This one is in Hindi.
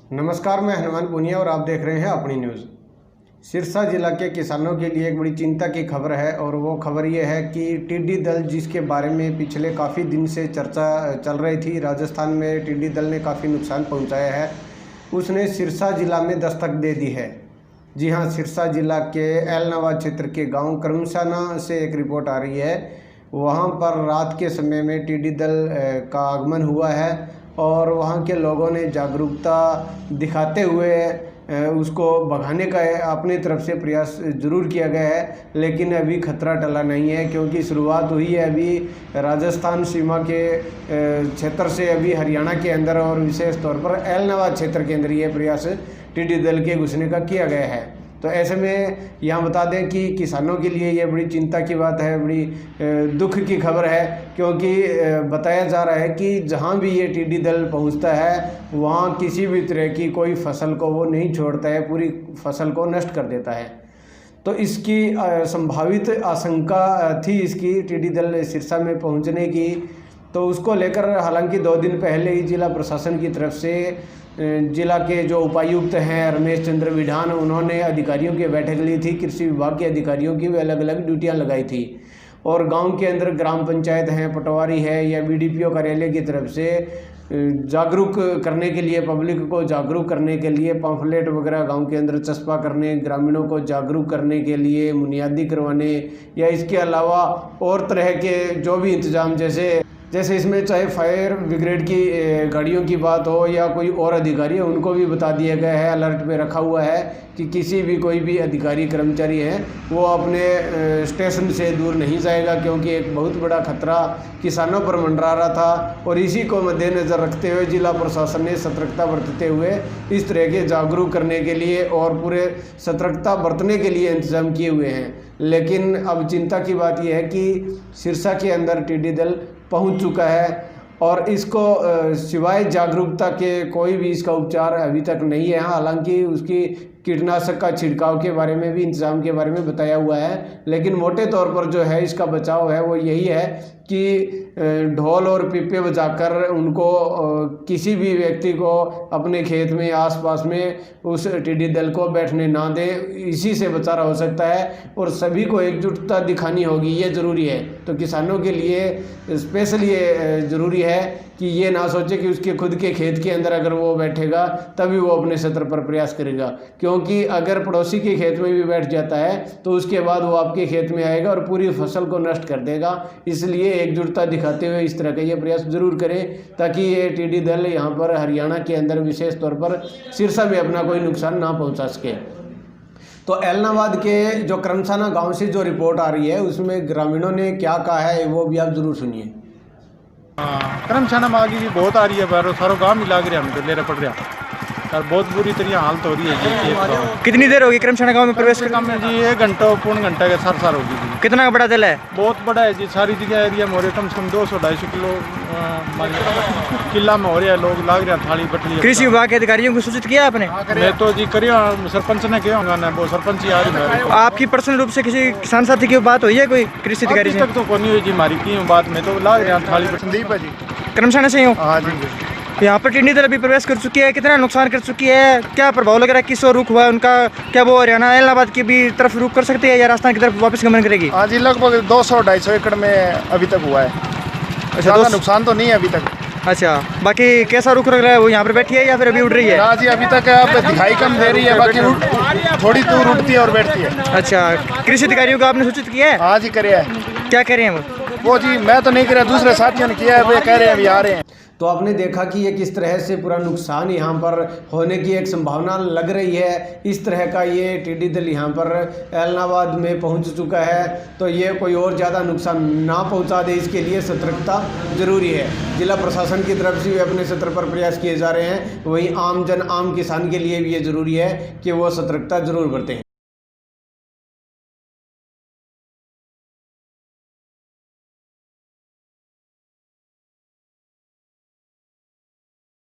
नमस्कार, मैं हनुमान पुनिया और आप देख रहे हैं अपनी न्यूज़। सिरसा जिला के किसानों के लिए एक बड़ी चिंता की खबर है और वो खबर ये है कि टिड्डी दल, जिसके बारे में पिछले काफ़ी दिन से चर्चा चल रही थी, राजस्थान में टिड्डी दल ने काफ़ी नुकसान पहुंचाया है, उसने सिरसा जिला में दस्तक दे दी है। जी हाँ, सिरसा जिला के एलनाबाद क्षेत्र के गाँव करमसाना से एक रिपोर्ट आ रही है। वहाँ पर रात के समय में टिड्डी दल का आगमन हुआ है और वहाँ के लोगों ने जागरूकता दिखाते हुए उसको भगाने का अपनी तरफ से प्रयास जरूर किया गया है, लेकिन अभी खतरा टला नहीं है क्योंकि शुरुआत हुई है अभी राजस्थान सीमा के क्षेत्र से अभी हरियाणा के अंदर और विशेष तौर पर एलनाबाद क्षेत्र के अंदर ये प्रयास टिड्डी दल के घुसने का किया गया है। तो ऐसे में यहाँ बता दें कि किसानों के लिए ये बड़ी चिंता की बात है, बड़ी दुख की खबर है, क्योंकि बताया जा रहा है कि जहाँ भी ये टिड्डी दल पहुँचता है वहाँ किसी भी तरह की कोई फसल को वो नहीं छोड़ता है, पूरी फसल को नष्ट कर देता है। तो इसकी संभावित आशंका थी इसकी टिड्डी दल सिरसा में पहुँचने की, तो उसको लेकर हालांकि 2 दिन पहले ही जिला प्रशासन की तरफ से जिला के जो उपायुक्त हैं रमेश चंद्र विधान, उन्होंने अधिकारियों की बैठक ली थी। कृषि विभाग के अधिकारियों की भी अलग अलग ड्यूटियां लगाई थी और गांव के अंदर ग्राम पंचायत हैं, पटवारी है या बीडीपीओ कार्यालय की तरफ से जागरूक करने के लिए, पब्लिक को जागरूक करने के लिए पंफलेट वगैरह गांव के अंदर चस्पा करने, ग्रामीणों को जागरूक करने के लिए मुनियादी करवाने या इसके अलावा और तरह के जो भी इंतजाम, जैसे इसमें चाहे फायर ब्रिगेड की गाड़ियों की बात हो या कोई और अधिकारी है, उनको भी बता दिया गया है, अलर्ट पे रखा हुआ है कि किसी भी कोई भी अधिकारी कर्मचारी है वो अपने स्टेशन से दूर नहीं जाएगा, क्योंकि एक बहुत बड़ा खतरा किसानों पर मंडरा रहा था। और इसी को मद्देनज़र रखते हुए जिला प्रशासन ने सतर्कता बरतते हुए इस तरह के जागरूक करने के लिए और पूरे सतर्कता बरतने के लिए इंतजाम किए हुए हैं। लेकिन अब चिंता की बात यह है कि सिरसा के अंदर टिड्डी दल पहुंच चुका है और इसको सिवाय जागरूकता के कोई भी इसका उपचार अभी तक नहीं है। हालांकि उसकी कीटनाशक का छिड़काव के बारे में भी, इंतजाम के बारे में बताया हुआ है, लेकिन मोटे तौर पर जो है इसका बचाव है वो यही है कि ढोल और पिपे बजाकर उनको किसी भी व्यक्ति को अपने खेत में आसपास में उस टिड्डी दल को बैठने ना दे, इसी से बचाव हो सकता है। और सभी को एकजुटता दिखानी होगी, ये ज़रूरी है। तो किसानों के लिए स्पेशल ये ज़रूरी है कि ये ना सोचे कि उसके खुद के खेत के अंदर अगर वो बैठेगा तभी वो अपने स्तर पर प्रयास करेगा, क्योंकि अगर पड़ोसी के खेत में भी बैठ जाता है तो उसके बाद वो आपके खेत में आएगा और पूरी फसल को नष्ट कर देगा। इसलिए एकजुटता दिखाते हुए इस तरह का ये प्रयास जरूर करें ताकि ये टिड्डी दल यहाँ पर हरियाणा के अंदर विशेष तौर पर सिरसा में अपना कोई नुकसान ना पहुँचा सके। तो एलनाबाद के जो करमसाना गाँव से जो रिपोर्ट आ रही है उसमें ग्रामीणों ने क्या कहा है वो भी आप जरूर सुनिए। करमसाना में आगे भी बहुत आ रही है, पर सारो गाँव मिला के हम तो ले पड़ रहा और बहुत बुरी तरह हालत हो रही है जी। कितनी देर होगी करमसाना गांव में प्रवेश करने में जी? 1 घंटा पौन घंटा के सार होगी जी। कितना बड़ा दल है? बहुत बड़ा है जी, सारी जगह एरिया में हो रही है, कम से कम 200-250 किलो किला में हो रहा है, लोग लाग रहे हैं थाली बटली। कृषि विभाग के अधिकारियों को सूचित किया आपने? मैं तो जी करिए, सरपंच ने किया होगा, वो सरपंच ही आ रही है। आपकी पर्सनल रूप से किसी किसान साथी की बात हुई है कोई कृषि अधिकारी से? तक तो कोई नहीं हुई जी हमारी की बात में, तो लाग रहे हैं थाली बटली। संदीप है जी, करमसाना से ही हूँ। हाँ जी। यहाँ पर टिड्डी दल अभी प्रवेश कर चुकी है, कितना नुकसान कर चुकी है, क्या प्रभाव लग रहा है, किस ओर रुख हुआ है उनका? क्या वो हरियाणा एलनाबाद की भी तरफ रुख कर सकती है या राजस्थान की तरफ वापस गमन करेगी? हाँ जी, लगभग 200-250 एकड़ में अभी तक हुआ है। अच्छा, नुकसान तो नहीं है अभी तक। अच्छा, बाकी कैसा रुख लग रहा है? वो यहाँ पर बैठी है या फिर अभी उड़ रही है? हाँ जी, अभी तक आप दिखाई कम दे रही है, बाकी थोड़ी दूर उड़ती है और बैठती है। अच्छा, कृषि अधिकारियों को आपने सूचित किया है? हाँ जी, करे है। क्या कह रहे हैं वो जी मैं तो नहीं कर रहा, दूसरे साथियों ने किया है, वो कह रहे हैं अभी आ रहे हैं। तो आपने देखा कि ये किस तरह से पूरा नुकसान यहाँ पर होने की एक संभावना लग रही है। इस तरह का ये टिड्डी दल यहाँ पर एलनाबाद में पहुँच चुका है, तो ये कोई और ज़्यादा नुकसान ना पहुँचा दे, इसके लिए सतर्कता जरूरी है। जिला प्रशासन की तरफ से भी अपने स्तर पर प्रयास किए जा रहे हैं, वहीं आम किसान के लिए भी ये ज़रूरी है कि वो सतर्कता जरूर बरतें।